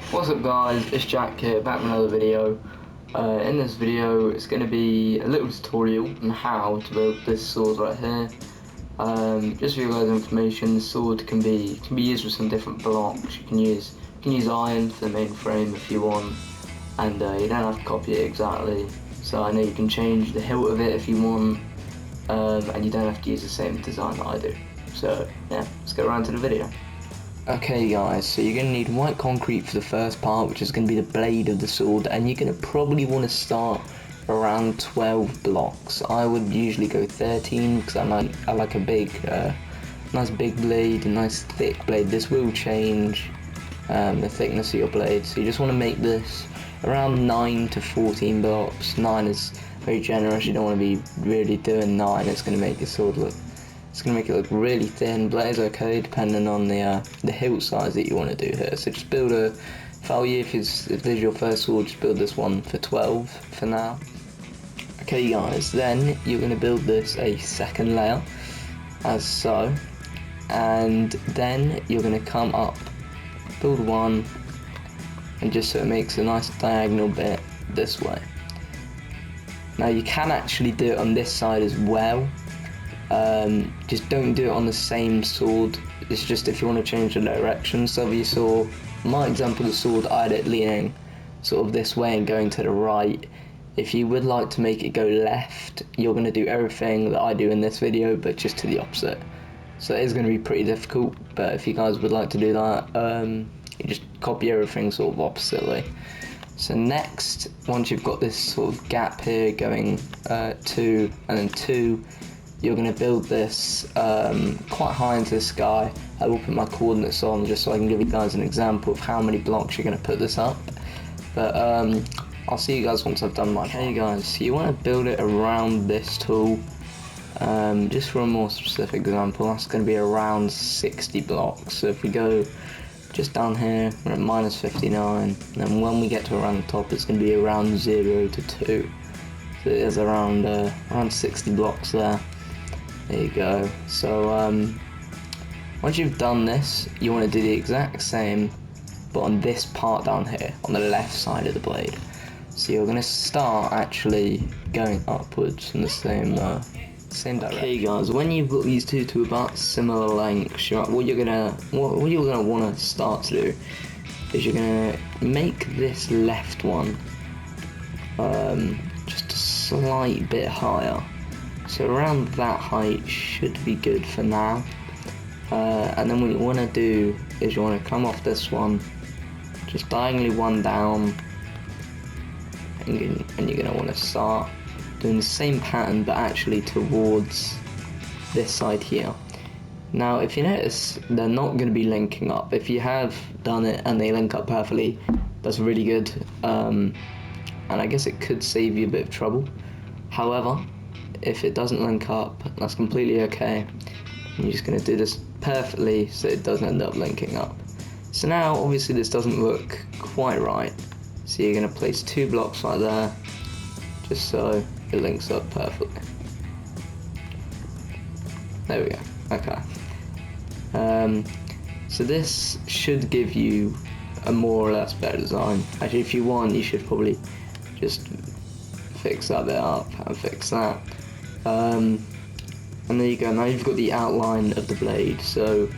What's up guys, it's Jack here, back with another video. In this video it's going to be a little tutorial on how to build this sword right here. Just for you guys' information, the sword can be used with some different blocks. You can use iron for the main frame if you want, and you don't have to copy it exactly. So I know you can change the hilt of it if you want, and you don't have to use the same design that I do. So yeah, let's get around to the video. Okay guys, so you're going to need white concrete for the first part, which is going to be the blade of the sword, and you're going to probably want to start around 12 blocks. I would usually go 13 because I like a big, nice big blade, a nice thick blade. This will change the thickness of your blade, so you just want to make this around 9 to 14 blocks. 9 is very generous, you don't want to be really doing 9, it's going to make your sword look really thin, but it's okay depending on the hilt size that you want to do here. So just build if this is your first sword, just build this one for 12 for now. Okay guys, then you're going to build this a second layer, as so, and then you're going to come up, build one, and just so it makes a nice diagonal bit this way. Now you can actually do it on this side as well. Just don't do it on the same sword. It's just if you want to change the direction. So if you saw my example of the sword, I had it leaning sort of this way and going to the right. If you would like to make it go left, you're going to do everything that I do in this video, but just to the opposite. So it is going to be pretty difficult, but if you guys would like to do that, you just copy everything sort of oppositely. So next, once you've got this sort of gap here going 2 and then 2, you're going to build this quite high into the sky. I will put my coordinates on just so I can give you guys an example of how many blocks you're going to put this up. But I'll see you guys once I've done mine. Okay guys, so you want to build it around this tool. Just for a more specific example, that's going to be around 60 blocks. So if we go just down here, we're at minus 59, and then when we get to around the top, it's going to be around 0 to 2. So it is around 60 blocks there. There you go. So once you've done this, you want to do the exact same, but on this part down here, on the left side of the blade. So you're going to start actually going upwards in the same direction. Okay guys, when you've got these two to about similar lengths, what you're gonna want to start to do is you're gonna make this left one just a slight bit higher. So around that height should be good for now. And then what you want to do is you want to come off this one, just diagonally one down, and you're going to want to start doing the same pattern but actually towards this side here. Now if you notice, they're not going to be linking up. If you have done it and they link up perfectly, that's really good, and I guess it could save you a bit of trouble. However, if it doesn't link up, that's completely okay. You're just going to do this perfectly so it doesn't end up linking up. So now obviously this doesn't look quite right, so you're going to place 2 blocks right there just so it links up perfectly. There we go. Okay, so this should give you a more or less better design. Actually, if you want, you should probably just fix that bit up and fix that. And there you go. Now you've got the outline of the blade. So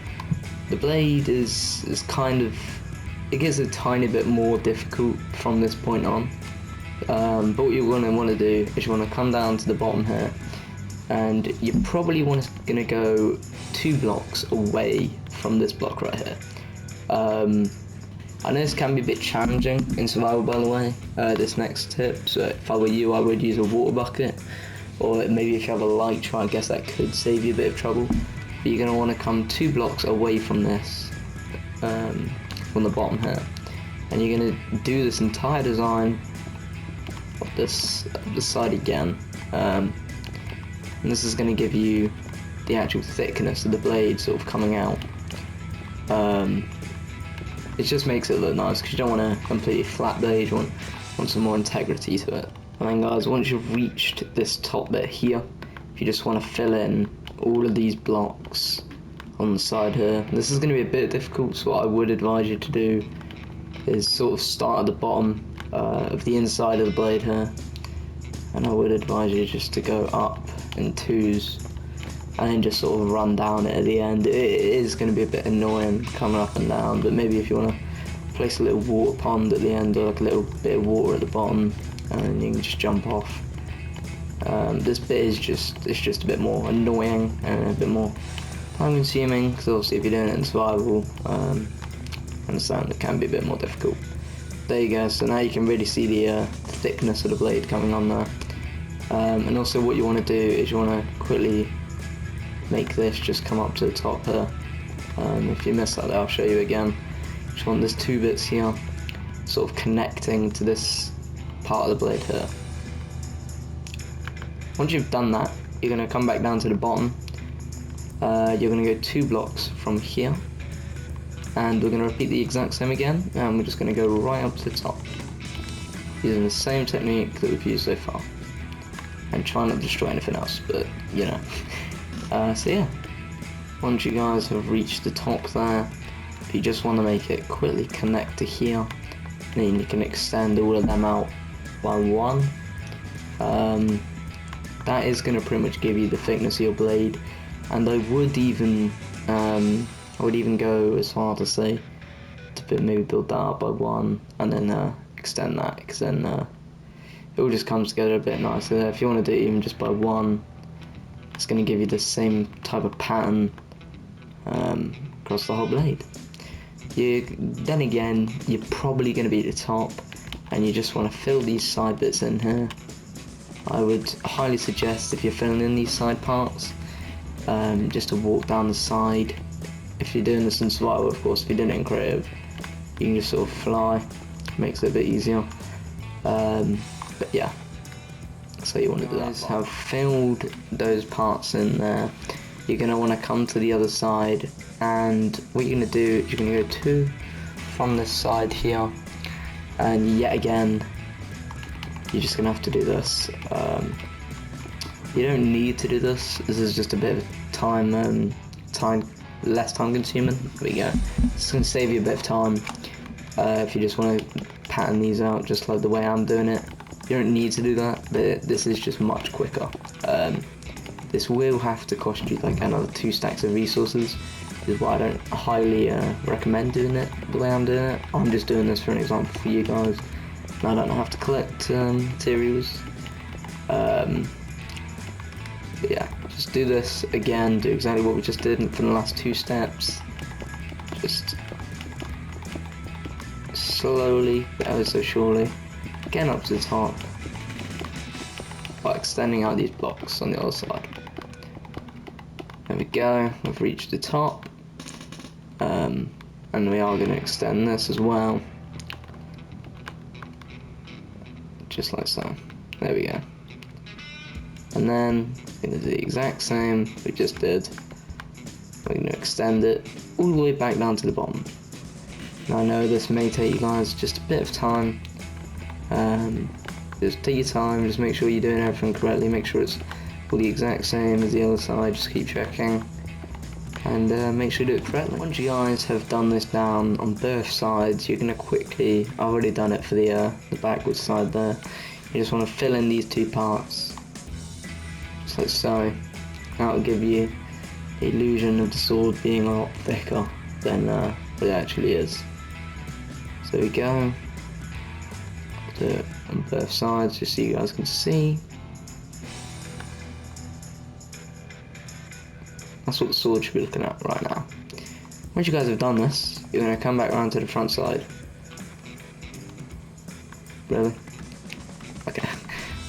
the blade is kind of, it gets a tiny bit more difficult from this point on. But what you're going to want to do is you want to come down to the bottom here, and you probably going to go 2 blocks away from this block right here. I know this can be a bit challenging in survival, by the way, this next tip. So if I were you, I would use a water bucket. Or maybe if you have a light tray, I guess that could save you a bit of trouble. But you're going to want to come 2 blocks away from this, from the bottom here. And you're going to do this entire design of this side again. And this is going to give you the actual thickness of the blade sort of coming out. It just makes it look nice because you don't want a completely flat blade, you want some more integrity to it. And then guys, once you've reached this top bit here, if you just want to fill in all of these blocks on the side here, this is going to be a bit difficult, so what I would advise you to do is sort of start at the bottom of the inside of the blade here, and I would advise you just to go up in twos and then just sort of run down it at the end. It is going to be a bit annoying coming up and down, but maybe if you want to place a little water pond at the end, or like a little bit of water at the bottom, and then you can just jump off. This bit is just a bit more annoying and a bit more time consuming, because obviously if you're doing it in survival, I understand it can be a bit more difficult. There you go, so now you can really see the thickness of the blade coming on there. And also what you want to do is you want to quickly make this just come up to the top here. If you miss that there, I'll show you again. You just want this two bits here sort of connecting to this part of the blade here. Once you've done that, you're going to come back down to the bottom. You're going to go 2 blocks from here, and we're going to repeat the exact same again, and we're just going to go right up to the top using the same technique that we've used so far, and try not to destroy anything else, but you know. So yeah, once you guys have reached the top there, if you just want to make it quickly connect to here, then you can extend all of them out by 1. That is going to pretty much give you the thickness of your blade, and I would even go as far to say to maybe build that up by 1 and then extend that, because then it all just comes together a bit nicer. If you want to do it even just by 1, it's going to give you the same type of pattern across the whole blade. Then again, you're probably going to be at the top, and you just want to fill these side bits in here. I would highly suggest, if you're filling in these side parts, just to walk down the side. If you're doing this in survival, of course. If you're doing it in creative, you can just sort of fly, makes it a bit easier. But yeah, so you want to do that. Have filled those parts in there, you're going to want to come to the other side, and what you're going to do is you're going to go 2 from this side here, and yet again you're just going to have to do this. You don't need to do this. This is just a bit of less time consuming. There we go. It's going to save you a bit of time if you just want to pattern these out just like the way I'm doing it. You don't need to do that, but this is just much quicker. This will have to cost you like another 2 stacks of resources, which is why I don't highly recommend doing it the way I'm doing it. I'm just doing this for an example for you guys, and I don't have to collect materials. But yeah, just do this again, do exactly what we just did for the last 2 steps. Just slowly, but ever so surely, getting up to the top by extending out these blocks on the other side. There we go, we've reached the top, and we are going to extend this as well, just like so. There we go. And then we're going to do the exact same we just did. We're going to extend it all the way back down to the bottom. Now I know this may take you guys just a bit of time. Just take your time, just make sure you're doing everything correctly, make sure it's all the exact same as the other side, just keep checking, and make sure you do it correctly. Once you guys have done this down on both sides, you're going to quickly, I've already done it for the backwards side there, you just want to fill in these 2 parts. Like so. That will give you the illusion of the sword being a lot thicker than what it actually is. So there we go. Do it on both sides just so you guys can see. That's what the sword should be looking at right now. Once you guys have done this, you're going to come back around to the front side. Really? Okay.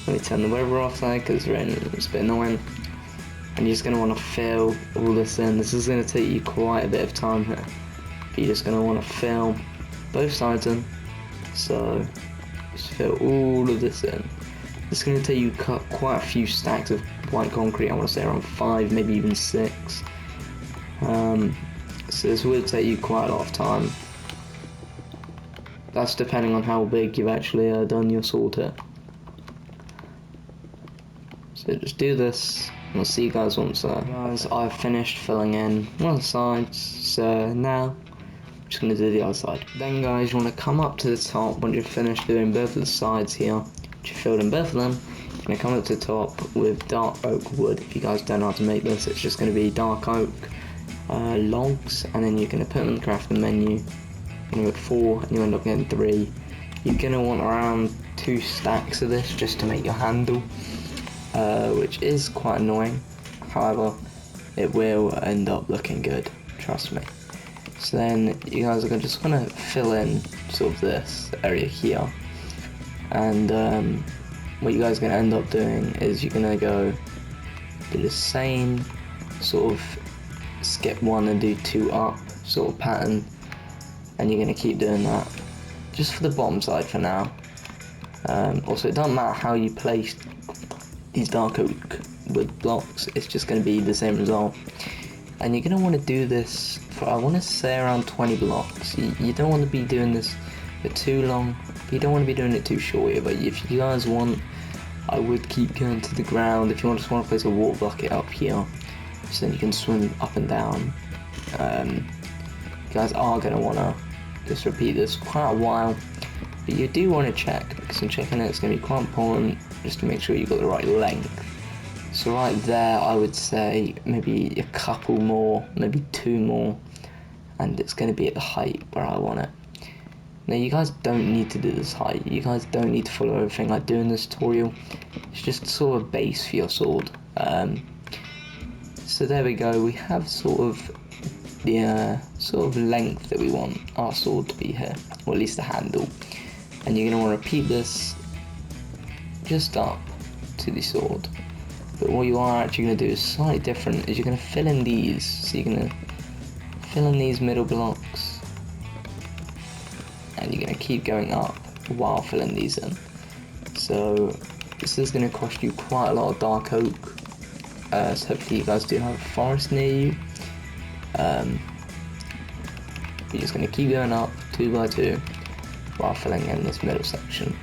Let me turn the weather off there because it's a bit annoying. And you're just going to want to fill all this in. This is going to take you quite a bit of time here. But you're just going to want to fill both sides in. So just fill all of this in. It's going to take you quite a few stacks of white concrete. I want to say around 5, maybe even 6. So this will take you quite a lot of time. That's depending on how big you've actually done your sword here. So just do this, and I'll see you guys once guys, I've finished filling in one of the sides, so now just going to do the other side. Then guys, you want to come up to the top once you've finished doing both of the sides here. Once you've filled in both of them, you're going to come up to the top with dark oak wood. If you guys don't know how to make this, it's just going to be dark oak logs, and then you're going to put them in the crafting menu. You're going to get 4 and you end up getting 3. You're going to want around 2 stacks of this just to make your handle, which is quite annoying. However, it will end up looking good, trust me. So then you guys are just going to fill in sort of this area here, and what you guys are going to end up doing is you're going to go do the same sort of skip 1 and do 2 up sort of pattern, and you're going to keep doing that just for the bottom side for now. Also, it doesn't matter how you place these dark oak wood blocks, it's just going to be the same result. And you're going to want to do this for, I want to say, around 20 blocks. You don't want to be doing this for too long, but you don't want to be doing it too short either. But if you guys want, I would keep going to the ground. If you just want to place a water bucket up here, so then you can swim up and down. You guys are going to want to just repeat this quite a while, but you do want to check, because in checking it's going to be quite important just to make sure you've got the right length. So right there, I would say maybe a couple more, maybe 2 more, and it's going to be at the height where I want it. Now you guys don't need to do this height, you guys don't need to follow everything I do in this tutorial, it's just sort of a base for your sword. So there we go, we have sort of the sort of length that we want our sword to be here, or at least the handle. And you're going to want to repeat this just up to the sword. But what you are actually going to do is slightly different, is you're going to fill in these. So you're going to fill in these middle blocks, and you're going to keep going up while filling these in. So this is going to cost you quite a lot of dark oak, so hopefully you guys do have a forest near you. You're just going to keep going up 2 by 2 while filling in this middle section.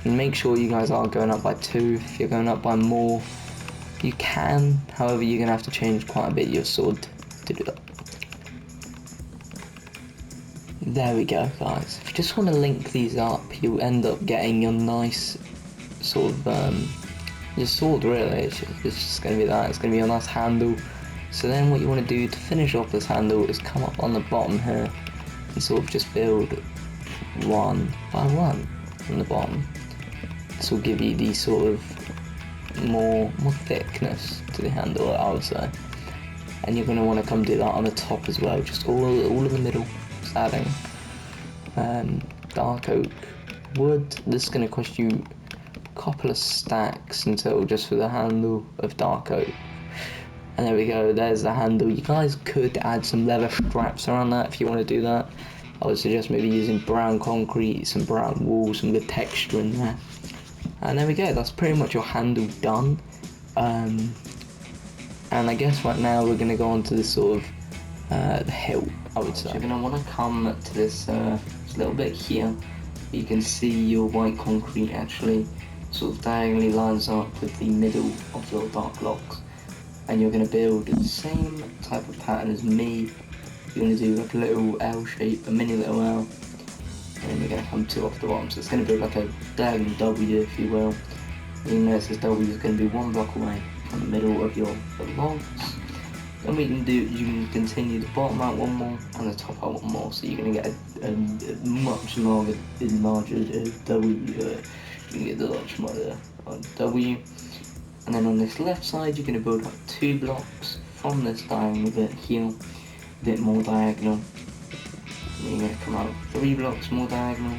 And make sure you guys are going up by 2. If you're going up by more, you can, however you're going to have to change quite a bit your sword to do that. There we go guys, if you just want to link these up, you'll end up getting your nice sort of your sword really. It's just going to be that, it's going to be a nice handle. So then what you want to do to finish off this handle is come up on the bottom here and sort of just build 1 by 1 from the bottom. This will give you the sort of more thickness to the handle, I would say. And you're going to want to come do that on the top as well, just all in the middle, just adding dark oak wood. This is going to cost you a couple of stacks in total just for the handle of dark oak. And there we go, there's the handle. You guys could add some leather straps around that if you want to do that. I would suggest maybe using brown concrete, some brown wool, some good texture in there. And there we go, that's pretty much your handle done. And I guess right now we're going to go on to this sort of the hill, I would say. So you're going to want to come to this little bit here. You can see your white concrete actually sort of diagonally lines up with the middle of your dark blocks. And you're going to build the same type of pattern as me. You're going to do like a little L shape, a mini little L, and then we're going to come 2 off the bottom. So it's going to build like a diagonal W, if you will. Even though it says W is going to be 1 block away from the middle of your logs. Then we can do, you can continue the bottom out 1 more and the top out 1 more. So you're going to get a much larger W. You can get the much smaller W. And then on this left side, you're going to build up 2 blocks from this diagonal bit here, a bit more diagonal. And you're going to come out 3 blocks more diagonal,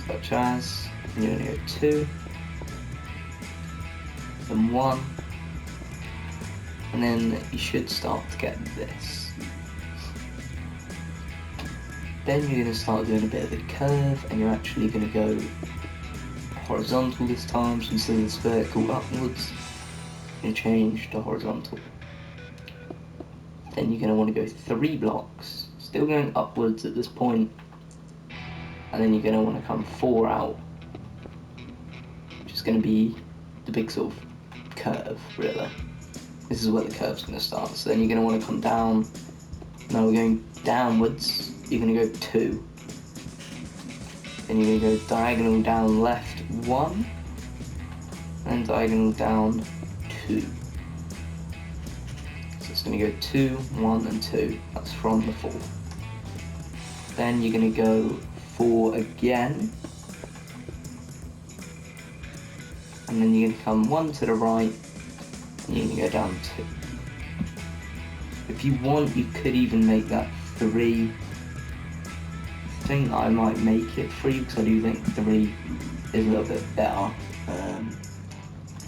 such as, and you're going to go 2, then 1, and then you should start to get this. Then you're going to start doing a bit of a curve, and you're actually going to go horizontal this time, so instead of this vertical upwards, you're going to change to horizontal. Then you're going to want to go 3 blocks, still going upwards at this point, and then you're going to want to come 4 out, which is going to be the big sort of curve, really. this is where the curve's going to start. So then you're going to want to come down. Now we're going downwards. You're going to go 2. Then you're going to go diagonal down left 1. And diagonal down 2. So it's going to go 2, 1 and 2. That's from the 4. Then you're going to go 4 again. And then you're going to come 1 to the right. And you're going to go down 2. If you want, you could even make that 3. I think I might make it 3 because I do think 3 is a little bit better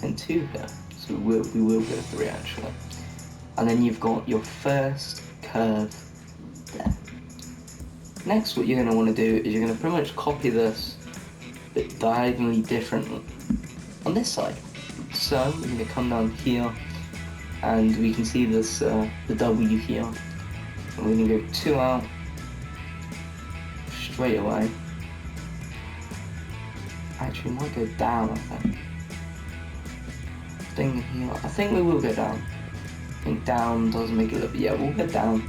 than 2 here. So we will go 3 actually. And then you've got your first curve there. Next, what you're going to want to do is you're going to pretty much copy this, but diagonally different on this side. So we're going to come down here, and we can see this the W here. And we're going to go 2 out straight away. Actually, we might go down. I think we will go down. I think down does make it a little bit. Yeah, we'll go down.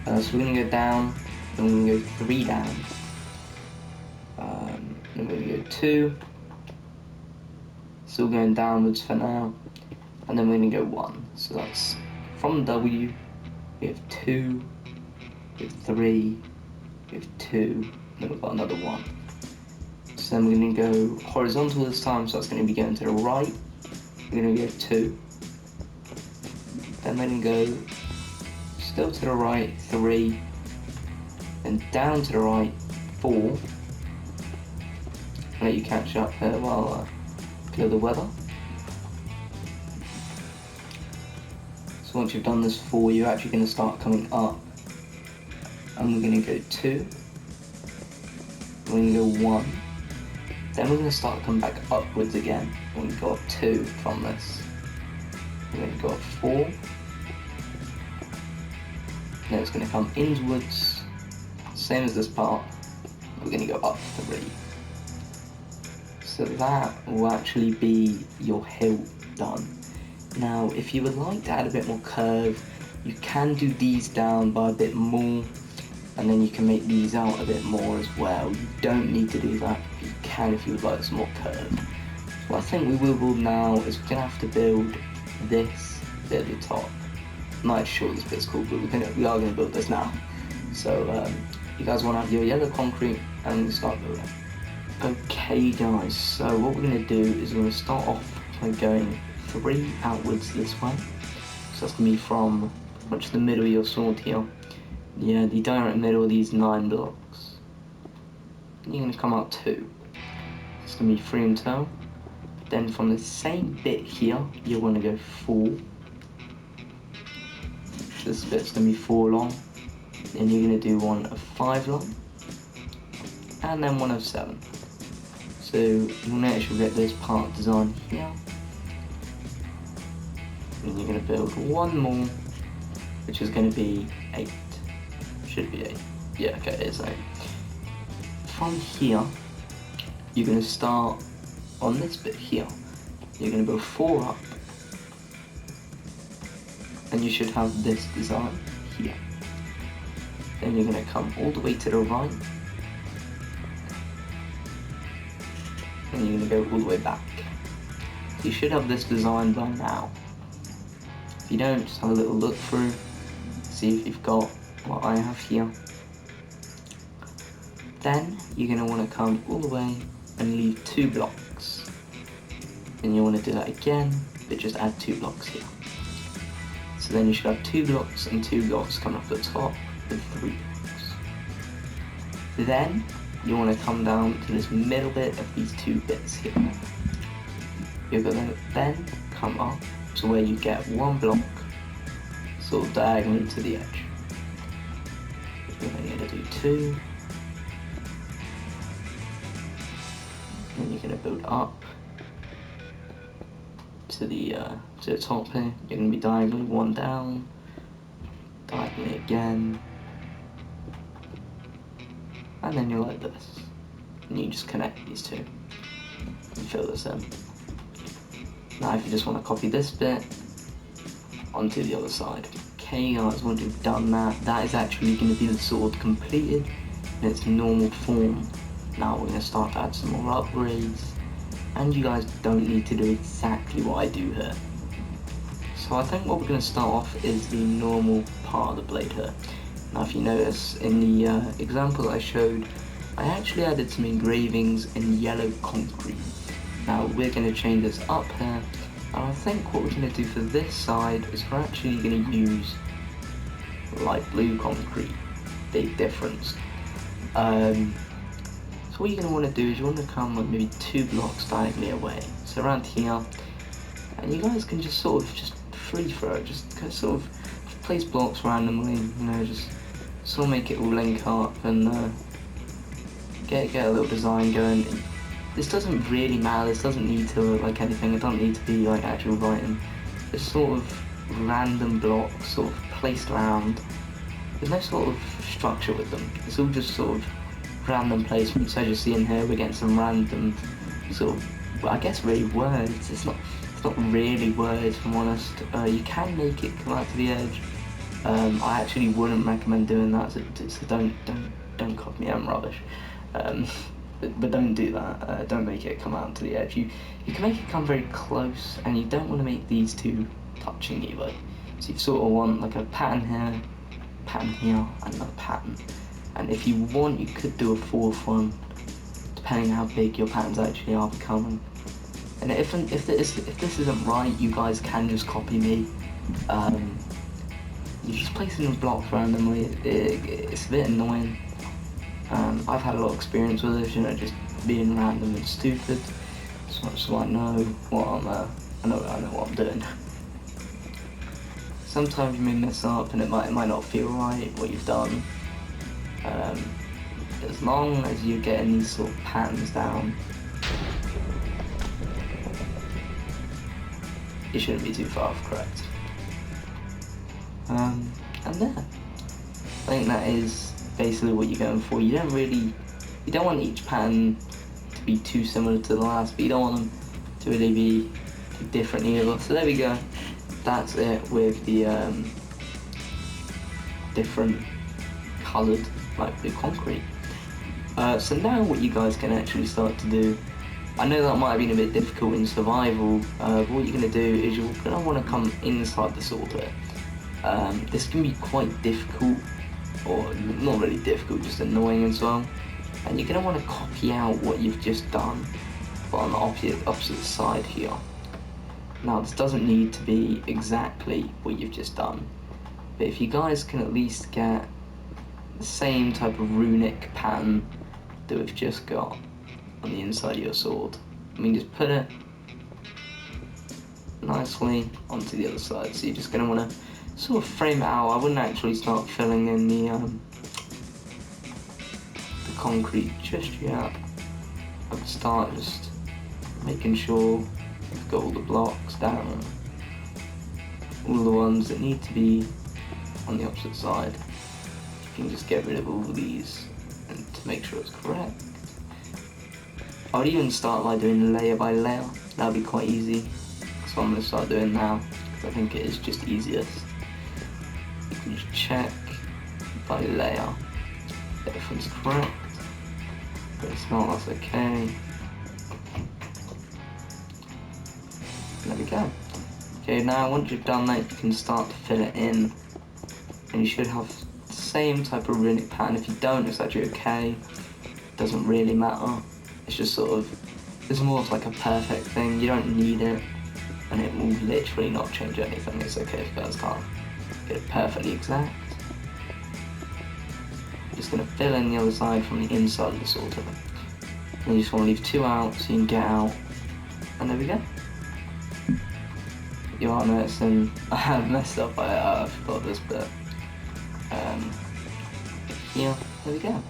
So we're going to go down. Then we're going to go 3 down. Then we're going to go 2. Still going downwards for now. And then we're going to go 1. So that's from W. We have 2. We have 3. We have 2. And then we've got another 1. So then we're going to go horizontal this time. So that's going to be going to the right. We're going to go 2. Then we're going to go still to the right 3. And down to the right 4. I'll let you catch up here while I clear the weather. So once you've done this 4, you're actually going to start coming up. And we're going to go 2. We're going to go 1. Then we're going to start coming back upwards again. We're going to go up 2 from this. We're going to go up 4. Then it's going to come inwards. Same as this part. We're going to go up 3. So that will actually be your hill done. Now, if you would like to add a bit more curve, you can do these down by a bit more, and then you can make these out a bit more as well. You don't need to do that. You can if you would like some more curve. What I think we will build now is we're going to have to build this bit at the top. I'm not sure this bit's cool, but we are going to build this now. So you guys want to have your yellow concrete and start building. Okay guys, so what we're going to do is we're going to start off by going 3 outwards this way. So that's going to be from pretty much the middle of your sword here. Yeah, the direct middle of these 9 blocks. And you're going to come out 2. It's going to be 3 in total. Then from the same bit here, you're going to go 4. This bit's going to be 4 long. Then you're going to do one of 5 long. And then one of 7. So you'll notice you'll get this part design here. And you're going to build one more, which is going to be 8. Should be 8. Yeah, okay, it is 8. From here, you're going to start on this bit here. You're going to build 4 up. And you should have this design here. Then you're going to come all the way to the right. And you're going to go all the way back. You should have this design by now. If you don't, just have a little look through, see if you've got what I have here. Then you're going to want to come all the way and leave 2 blocks. And you want to do that again, but just add 2 blocks here. So then you should have 2 blocks and 2 blocks coming up the top with 3 blocks. Then you want to come down to this middle bit of these 2 bits here. You're going to then come up to where you get 1 block sort of diagonally to the edge. You're going to do 2. Then you're going to build up to the top here. You're going to be diagonally 1 down, diagonally again, and then you're like this. And you just connect these 2 and fill this in. Now if you just want to copy this bit, onto the other side. Okay guys, once you've done that, that is actually going to be the sword completed in its normal form. Now we're going to start to add some more upgrades, and you guys don't need to do exactly what I do here. So I think what we're going to start off is the normal part of the blade here. Now if you notice in the example that I showed, I actually added some engravings in yellow concrete. Now we're going to change this up here, and I think what we're going to do for this side is we're actually going to use light blue concrete. Big difference. So what you're going to want to do is you want to come like maybe 2 blocks diagonally away, so around here, and you guys can just sort of just free throw, just sort of place blocks randomly, you know, just sort of make it all link up and get a little design going. This doesn't really matter, this doesn't need to look like anything, it doesn't need to be like actual writing, just sort of random blocks sort of placed around. There's no sort of structure with them, it's all just sort of random placements. So as you see in here, we're getting some random sort of, well, I guess really words. It's not really words, if I'm honest. You can make it come out to the edge. I actually wouldn't recommend doing that, so don't copy me, I'm rubbish. But don't do that. Don't make it come out to the edge. You can make it come very close, and you don't want to make these two touching either. So you sort of want like a pattern here, and another pattern. And if you want, you could do a 4th one, depending how big your patterns actually are becoming. And if this isn't right, you guys can just copy me. You just place in blocks randomly. It's a bit annoying. I've had a lot of experience with this, you know, just being random and stupid. So I know what I know what I'm doing. Sometimes you may mess up, and it might not feel right what you've done. As long as you're getting these sort of patterns down, you shouldn't be too far off correct. And there. I think that is basically what you're going for. You don't want each pattern to be too similar to the last, but you don't want them to really be too different either. So there we go. That's it with the different coloured light blue concrete. So now what you guys can actually start to do, I know that might have been a bit difficult in survival, but what you're going to do is you're going to want to come inside the sword here. This can be quite difficult, or not really difficult, just annoying as well. And you're going to want to copy out what you've just done, but on the opposite side here. Now this doesn't need to be exactly what you've just done, but if you guys can at least get the same type of runic pattern that we've just got on the inside of your sword, I mean, just put it nicely onto the other side. So you're just going to want to sort of frame it out. I wouldn't actually start filling in the concrete just yet. I would start just making sure you've got all the blocks down, all the ones that need to be on the opposite side. You can just get rid of all these and to make sure it's correct. I would even start by doing layer by layer. That would be quite easy. That's what I'm going to start doing now, because I think it is just easiest. You can just check by layer if everything's correct. But it's not, that's okay. There we go. Okay, now once you've done that, you can start to fill it in, and you should have the same type of runic pattern. If you don't, it's actually okay. It doesn't really matter. It's just sort of, it's more of like a perfect thing. You don't need it, and it will literally not change anything. It's okay if you guys can't get it perfectly exact. I'm just going to fill in the other side from the inside of the sword. And you just want to leave 2 out so you can get out, and there we go. You are noticing I have messed up, I forgot this bit. Yeah, there we go.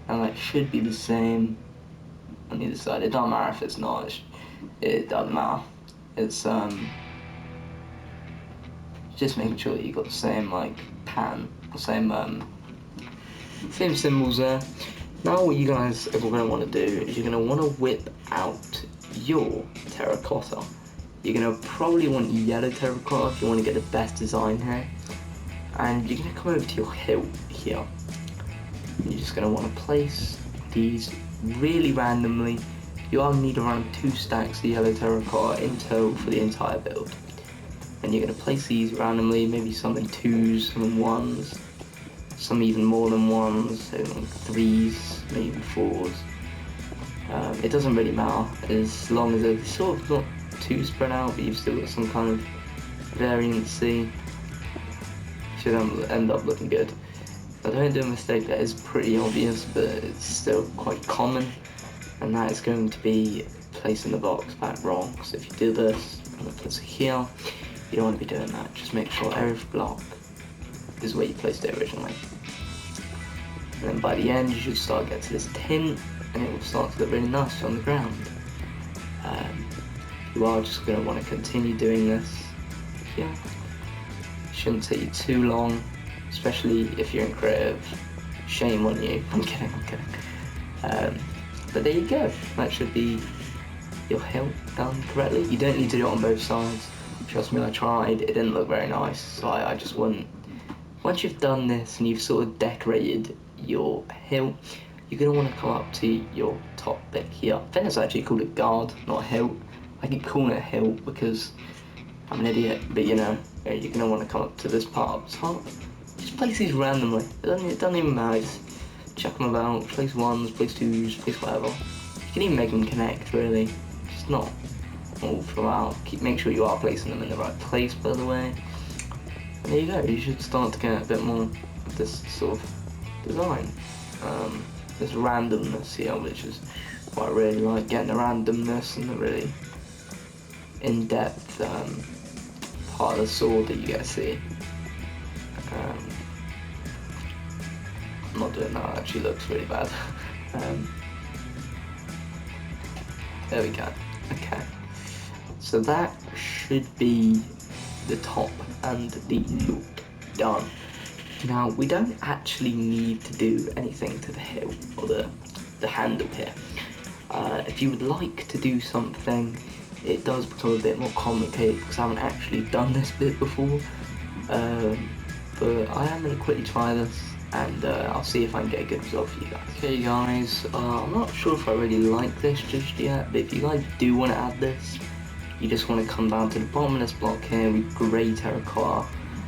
And that should be the same on the other side. It doesn't matter if it's not, it doesn't matter. It's just making sure that you've got the same like pattern, the same symbols there. Now what you guys are going to want to do is you're going to want to whip out your terracotta. You're going to probably want yellow terracotta if you want to get the best design here. And you're going to come over to your hilt here. And you're just going to want to place these really randomly. You are going to need around 2 stacks of yellow terracotta in total for the entire build. And you're going to place these randomly, maybe some in 2s, some in 1s, some even more than 1s, so like 3s, maybe 4s. It doesn't really matter, as long as it's sort of not too spread out, but you've still got some kind of variancy. Should end up looking good. But don't do a mistake that is pretty obvious, but it's still quite common, and that is going to be placing the blocks back wrong. So if you do this, and then place it here, you don't want to be doing that. Just make sure every block is where you placed it originally. And then by the end, you should start getting to this tint, and it will start to look really nice on the ground. You are just going to want to continue doing this here. Shouldn't take you too long, especially if you're in creative. Shame on you. I'm kidding. But there you go. That should be your hilt done correctly. You don't need to do it on both sides. Trust me, I tried. It didn't look very nice, so I just wouldn't. Once you've done this and you've sort of decorated your hilt, you're going to want to come up to your top bit here. I think it's actually called a guard, not a hilt. I keep calling it a hilt because I'm an idiot, but you know, you're going to want to come up to this part up top. Just place these randomly. It doesn't even matter. Just chuck them about, place 1s, place 2s, place whatever. You can even make them connect, really. Just not all throughout. Make sure you are placing them in the right place, by the way. And there you go. You should start to get a bit more of this sort of design. This randomness here, which is what I really like, getting the randomness and the really in-depth part of the sword that you get to see. I'm not doing that, it actually looks really bad. There we go. Okay. So that should be the top and the look done. Now, we don't actually need to do anything to the hilt or the handle here. If you would like to do something, it does become a bit more complicated because I haven't actually done this bit before. But I am going to quickly try this, and I'll see if I can get a good result for you guys. Okay guys, I'm not sure if I really like this just yet, but if you guys do want to add this, you just want to come down to the bottom of this block here with grey terracotta.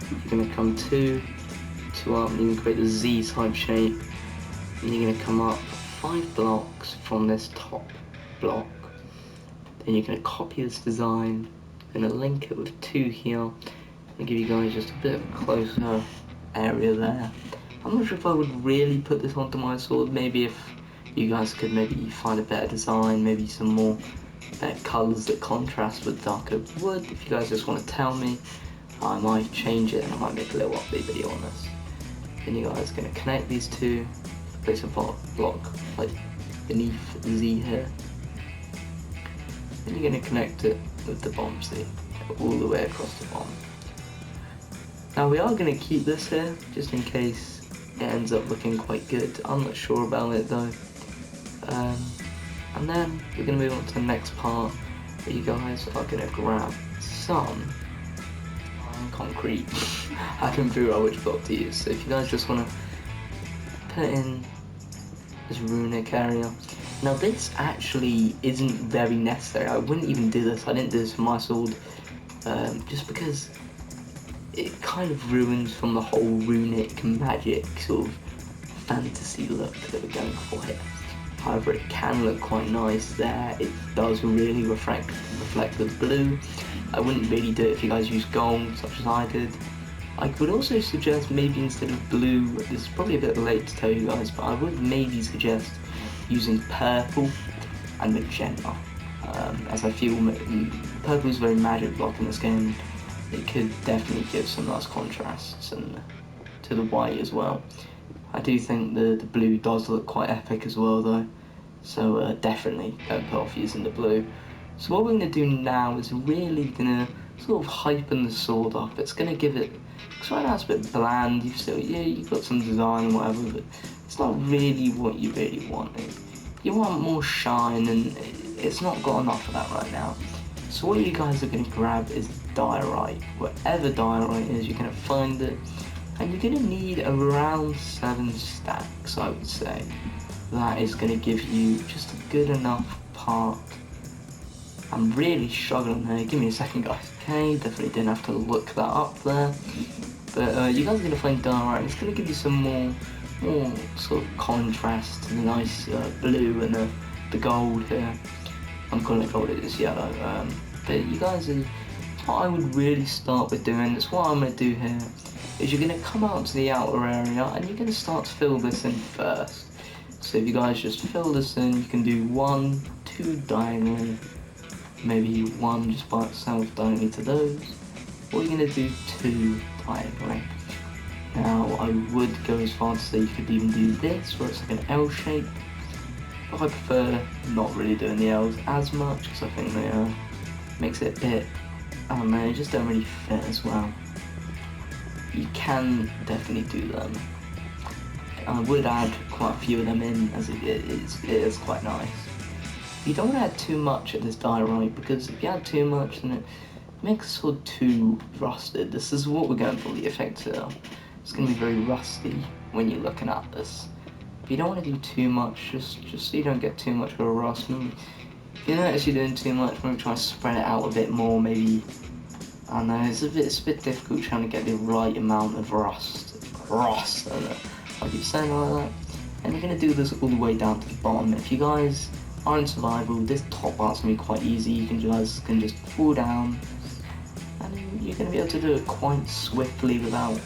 You're going to come two up, and you can create the Z type shape, and you're going to come up 5 blocks from this top block. Then you're going to copy this design, going to link it with 2 here, and give you guys just a bit of a closer area there. I'm not sure if I would really put this onto my sword. Maybe if you guys could maybe find a better design, maybe some more better colours that contrast with darker wood. If you guys just want to tell me, I might change it and I might make a little update video on this. Then you guys are going to connect these 2, place a block like beneath the Z here. Then you're going to connect it with the bomb C all the way across the bomb. Now we are going to keep this here just in case it ends up looking quite good. I'm not sure about it though. And then we're going to move on to the next part where you guys are going to grab some concrete. I can figure out which block to use. So if you guys just want to put in this runic area. Now this actually isn't very necessary. I wouldn't even do this. I didn't do this for my sword just because it kind of ruins from the whole runic magic sort of fantasy look that we're going for here. However, it can look quite nice there. It does really reflect the blue. I wouldn't really do it if you guys use gold, such as I did. I could also suggest maybe instead of blue, this is probably a bit late to tell you guys, but I would maybe suggest using purple and magenta, as I feel purple is very magic block in this game. It could definitely give some nice contrasts and to the white as well. I do think the blue does look quite epic as well though, so definitely don't put off using the blue. So what we're going to do now is really going to sort of hypen the sword up. It's going to give it, because right now it's a bit bland, you've got some design and whatever, but it's not really what you really want. You want more shine, and it's not got enough of that right now. So what you guys are going to grab is diorite. Wherever diorite is, you're going to find it, and you're going to need around 7 stacks, I would say. That is going to give you just a good enough part. I'm really struggling there, give me a second guys, okay? Definitely didn't have to look that up there. But you guys are going to find diorite, it's going to give you some more sort of contrast to the nice blue and the gold here. I'm calling it gold, it is yellow. But you guys are, what I would really start with doing, that's what I'm going to do here, is you're going to come out to the outer area and you're going to start to fill this in first. So if you guys just fill this in, you can do 1, 2 diagonally, maybe 1 just by itself diagonally to those, or you're going to do 2 diagonally. Now I would go as far to say you could even do this, where it's like an L shape, but I prefer not really doing the L's as much, because I think they makes it a bit, I don't know, just don't really fit as well. You can definitely do them. I would add quite a few of them in, as it is quite nice. You don't want to add too much of this diorite, because if you add too much, then it makes it sort of too rusted. This is what we're going for, the effect here. It's going to be very rusty when you're looking at this. But you don't want to do too much, just so you don't get too much of a rust. Maybe, if you notice you're doing too much, maybe try to spread it out a bit more, maybe. I don't know, it's a bit difficult trying to get the right amount of rust, I don't know. I keep saying like that, and you're going to do this all the way down to the bottom. If you guys are in survival, this top part's going to be quite easy. You can just fall down, and you're going to be able to do it quite swiftly without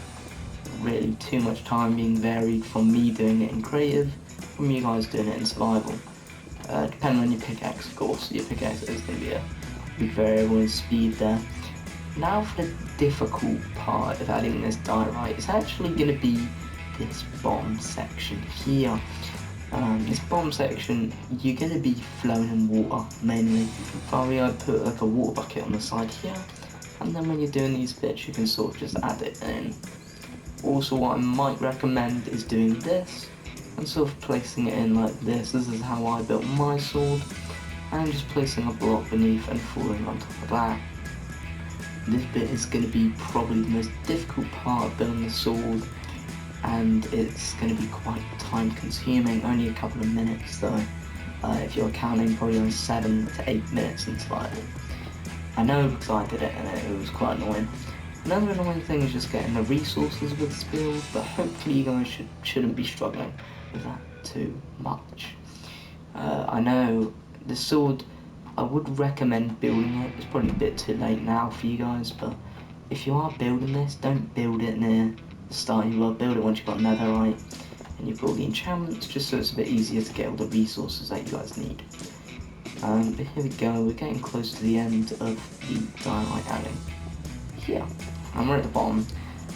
really too much time being varied from me doing it in creative, from you guys doing it in survival. Depending on your pickaxe, of course. Your pickaxe is going to be a big variable in speed there. Now for the difficult part of adding this diorite, it's actually going to be this bottom section here. This bottom section, you're going to be flowing in water mainly. Probably I'd put like a water bucket on the side here, and then when you're doing these bits you can sort of just add it in. Also what I might recommend is doing this and sort of placing it in like this. This is how I built my sword, and just placing a block beneath and falling on top of that. This bit is going to be probably the most difficult part of building the sword, and it's going to be quite time consuming, only a couple of minutes though, if you're counting probably on 7 to 8 minutes in survival. I know because I did it and it was quite annoying. Another annoying thing is just getting the resources with this build, but hopefully you guys shouldn't be struggling with that too much. I know the sword, I would recommend building it. It's probably a bit too late now for you guys, but if you are building this, don't build it near the start. You will build it once you've got netherite and you've got all the enchantments, just so it's a bit easier to get all the resources that you guys need. But here we go, we're getting close to the end of the diorite adding. Here, and we're at the bottom.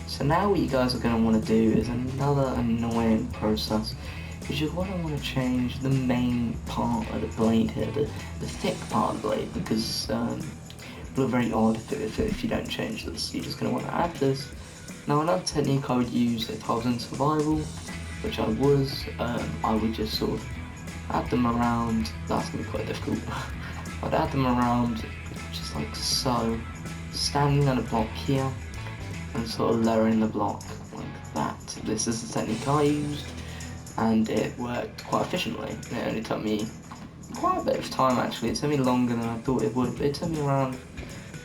So now what you guys are going to want to do is another annoying process, because you're going to want to change the main part of the blade here, the thick part of the blade, because it will look very odd if you don't change this. You're just going to want to add this. Now another technique I would use if I was in survival, which I was, I would just sort of add them around. That's going to be quite difficult. I'd add them around just like so, standing on a block here and sort of lowering the block like that. This is the technique I used, and it worked quite efficiently. It only took me quite a bit of time actually. It took me longer than I thought it would, but it took me around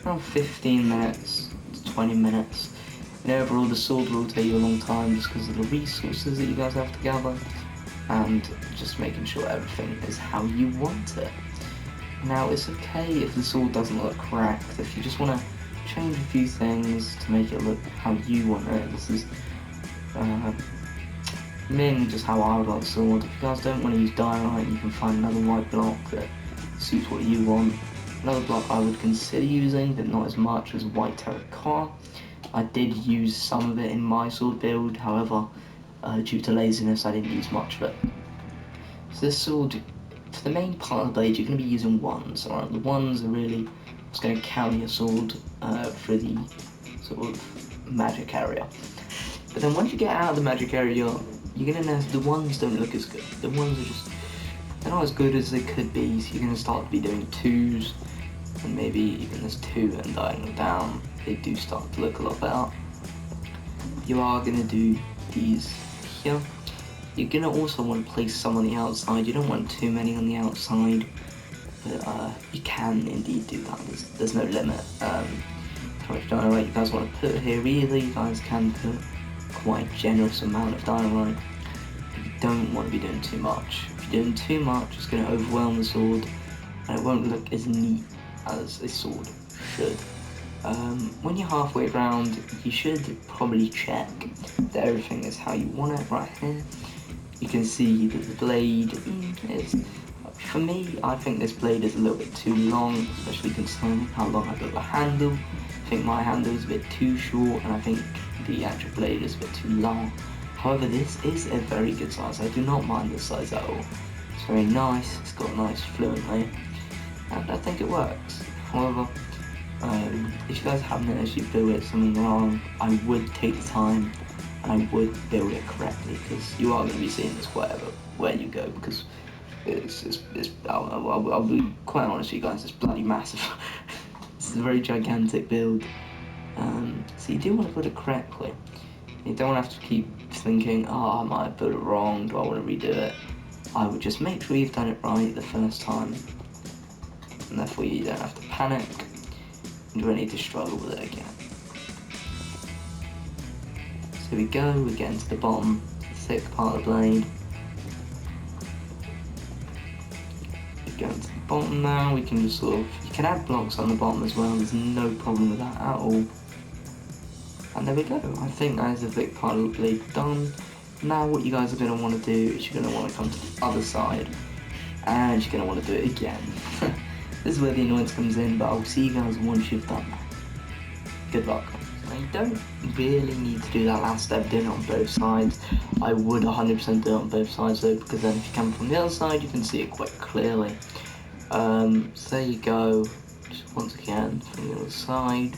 15 minutes to 20 minutes. And overall the sword will take you a long time just because of the resources that you guys have to gather, and just making sure everything is how you want it. Now it's okay if the sword doesn't look correct, if you just want to change a few things to make it look how you want it. This is mainly just how I would like the sword. If you guys don't want to use diorite, you can find another white block that suits what you want. Another block I would consider using, but not as much, as white terracotta. I did use some of it in my sword build, however, due to laziness I didn't use much of it. So this sword, for the main part of the blade, you're going to be using ones, alright? The ones are really what's going to carry your sword for the sort of magic area. But then once you get out of the magic area, you're going to notice the ones don't look as good. The ones are just, they're not as good as they could be, so you're going to start to be doing twos. and maybe even there's 2 and diagonal down, they do start to look a lot better. You are going to do these here. You're going to also want to place some on the outside. You don't want too many on the outside, but you can indeed do that. There's no limit. How much dynamite you guys want to put here either. You guys can put quite a generous amount of dynamite. But you don't want to be doing too much. If you're doing too much, it's going to overwhelm the sword, and it won't look as neat as a sword should. When you're halfway around, you should probably check that everything is how you want it right here. You can see that the blade is, for me, I think this blade is a little bit too long, especially considering how long I built the handle. I think my handle is a bit too short, and I think the actual blade is a bit too long. However, this is a very good size. I do not mind this size at all. It's very nice, it's got a nice fluent lay, and I think it works. However, if you guys haven't actually built something wrong, I would take the time and I would build it correctly, because you are going to be seeing this where you go, because I'll be quite honest with you guys, it's bloody massive. It's a very gigantic build, so you do want to build it correctly. You don't have to keep thinking, oh, I might have built it wrong, do I want to redo it? I would just make sure you've done it right the first time, and therefore you don't have to panic. You don't need to struggle with it again. So we go, we get into the bottom, the thick part of the blade. We go into the bottom now, we can just you can add blocks on the bottom as well, there's no problem with that at all. And there we go, I think that is the thick part of the blade done. Now what you guys are going to want to do is you're going to want to come to the other side, and you're going to want to do it again. This is where the annoyance comes in, but I'll see you guys once you've done that. Good luck. Now you don't really need to do that last step, doing it on both sides. I would 100% do it on both sides though, because then if you come from the other side, you can see it quite clearly. So there you go, just once again, from the other side.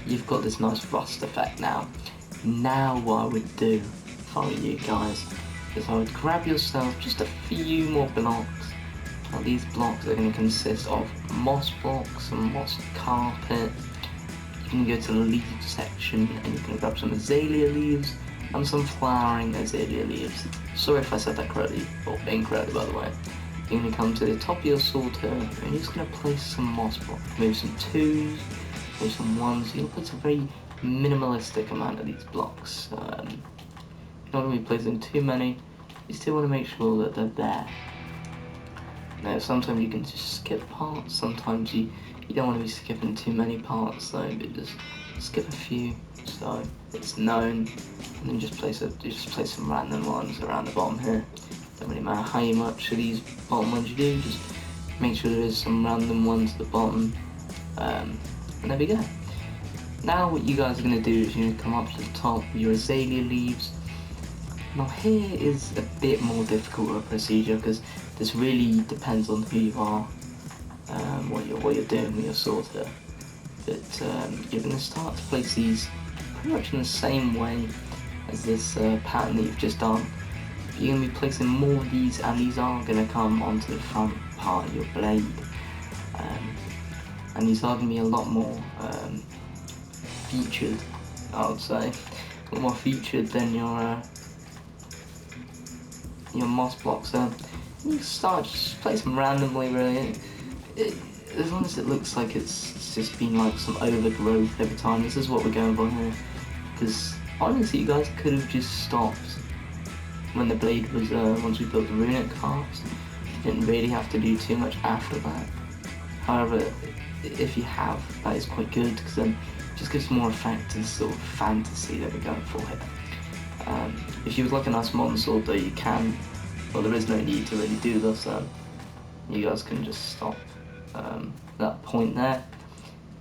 You've got this nice rust effect now. Now what I would do, if I were you guys, is I would grab yourself just a few more blocks. Now these blocks are going to consist of moss blocks, some moss carpet. You can go to the leaf section and you can grab some azalea leaves and some flowering azalea leaves. Sorry if I said that correctly, or incorrectly by the way. You're going to come to the top of your sword here and you're just going to place some moss blocks. Maybe some 2s, maybe some 1s. You're going to place a very minimalistic amount of these blocks. You're not going to be placing too many. You still want to make sure that they're there. Now sometimes you can just skip parts, sometimes you don't want to be skipping too many parts though, but just skip a few so it's known, and then just place some random ones around the bottom here. Don't really matter how much of these bottom ones you do, just make sure there is some random ones at the bottom, and there we go. Now what you guys are going to do is you're going to come up to the top with your azalea leaves. Now here is a bit more difficult of a procedure, because this really depends on who you are, what you're doing with your sword here. But you're going to start to place these pretty much in the same way as this pattern that you've just done. But you're going to be placing more of these, and these are going to come onto the front part of your blade. And these are going to be a lot more featured, I would say. A lot more featured than your moss blocks. You can start just place them randomly, really. As long as it looks like it's just been like some overgrowth every time. This is what we're going for here. Because honestly, you guys could have just stopped when the blade was once we built the runic cards. You didn't really have to do too much after that. However, if you have, that is quite good, because then it just gives more effect to the sort of fantasy that we're going for here. If you would like a nice modern sword though, you can. Well, there is no need to really do this. You guys can just stop that point there.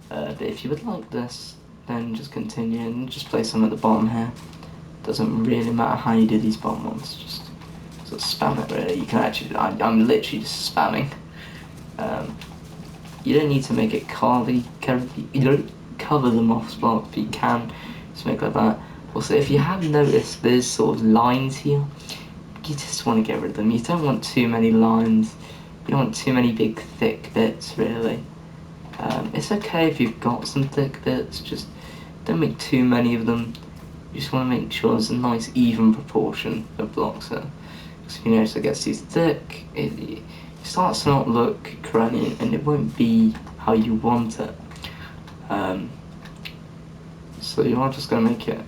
But if you would like this, then just continue and just place them at the bottom here. Doesn't really matter how you do these bottom ones, just sort of spam it really. You can actually, I'm literally just spamming. You don't need to make it you don't cover the moss block, but you can just make like that. Also, if you have noticed there's sort of lines here, you just want to get rid of them. You don't want too many lines, you don't want too many big thick bits really. It's okay if you've got some thick bits, just don't make too many of them. You just want to make sure there's a nice even proportion of blocks here. Because if you notice it gets too thick, it starts to not look correct and it won't be how you want it. So you are just going to make it a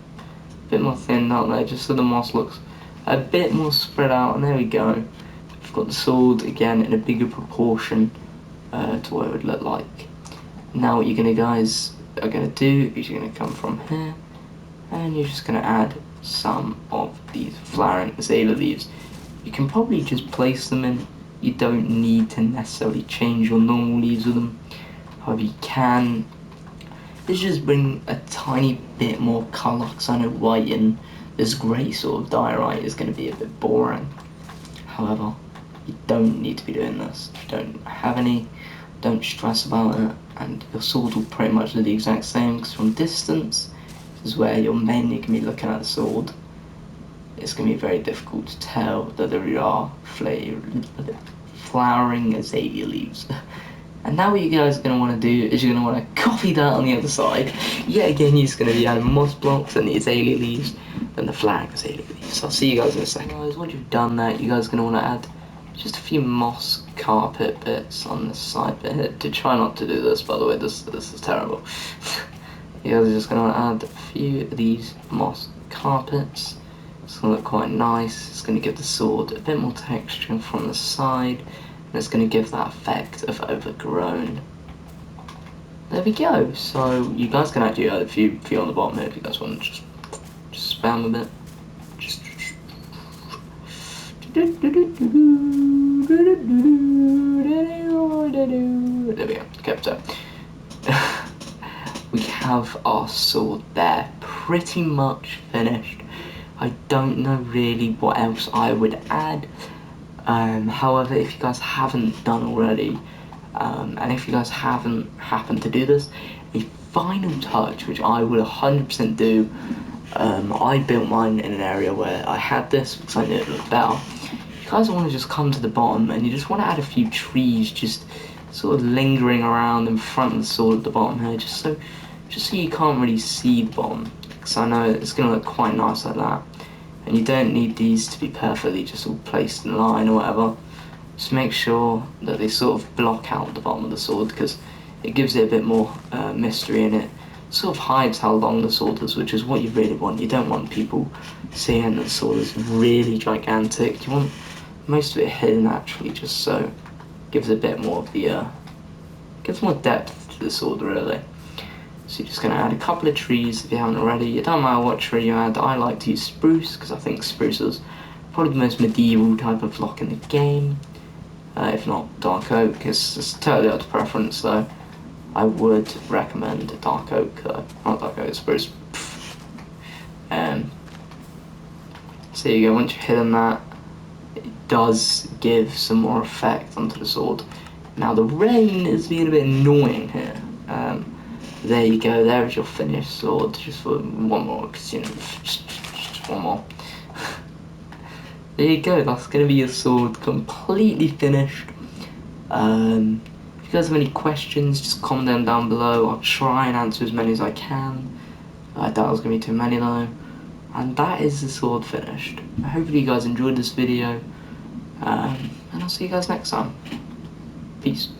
bit more thin out there, just so the moss looks a bit more spread out, and there we go. We've got the sword again in a bigger proportion to what it would look like. Now what you guys are going to do is you're going to come from here, and you're just going to add some of these flowering azalea leaves. You can probably just place them in, you don't need to necessarily change your normal leaves with them. However, you can. This just bring a tiny bit more colour, because I know white in this grey sort of diorite is going to be a bit boring. However, you don't need to be doing this. If you don't have any, don't stress about it, and your sword will pretty much do the exact same, because from distance, this is where you're mainly going to be looking at the sword. It's going to be very difficult to tell that there are flowering azalea leaves. And now what you guys are going to want to do is you're going to want to copy that on the other side. Yet again, you're just going to be adding moss blocks and the azalea leaves and the flowering azalea leaves. So I'll see you guys in a second. Guys, once you've done that, you guys are going to want to add just a few moss carpet bits on this side bit here. To try not to do this, by the way, this is terrible. You guys are just going to add a few of these moss carpets. It's going to look quite nice. It's going to give the sword a bit more texture from the side. And it's going to give that effect of overgrown. There we go. So you guys can actually add a few on the bottom here if you guys want to just spam a bit. There we go. Okay, so we have our sword there, pretty much finished. I don't know really what else I would add. However, if you guys haven't done already, and if you guys haven't happened to do this, a final touch, which I would 100% do, I built mine in an area where I had this because I knew it looked better. You guys want to just come to the bottom and you just want to add a few trees just sort of lingering around in front of the sword at the bottom here, just so you can't really see the bottom, because I know it's going to look quite nice like that. And you don't need these to be perfectly just all placed in line or whatever. Just make sure that they sort of block out the bottom of the sword, because it gives it a bit more mystery, and it sort of hides how long the sword is, which is what you really want. You don't want people seeing that the sword is really gigantic. You want most of it hidden actually, just so it gives a bit more of the gives more depth to the sword really. So you're just going to add a couple of trees if you haven't already. It don't matter what tree you add. I like to use spruce because I think spruce is probably the most medieval type of lock in the game. If not dark oak, it's totally up to preference though. I would recommend dark oak though, not dark oak, spruce. So there you go, once you've hidden that, it does give some more effect onto the sword. Now the rain is being a bit annoying here. There you go, there is your finished sword, just for one more, because you know, just one more. There you go, that's going to be your sword, completely finished. If you guys have any questions, just comment them down below. I'll try and answer as many as I can. I doubt there's going to be too many though. And that is the sword finished. Hopefully you guys enjoyed this video, and I'll see you guys next time. Peace.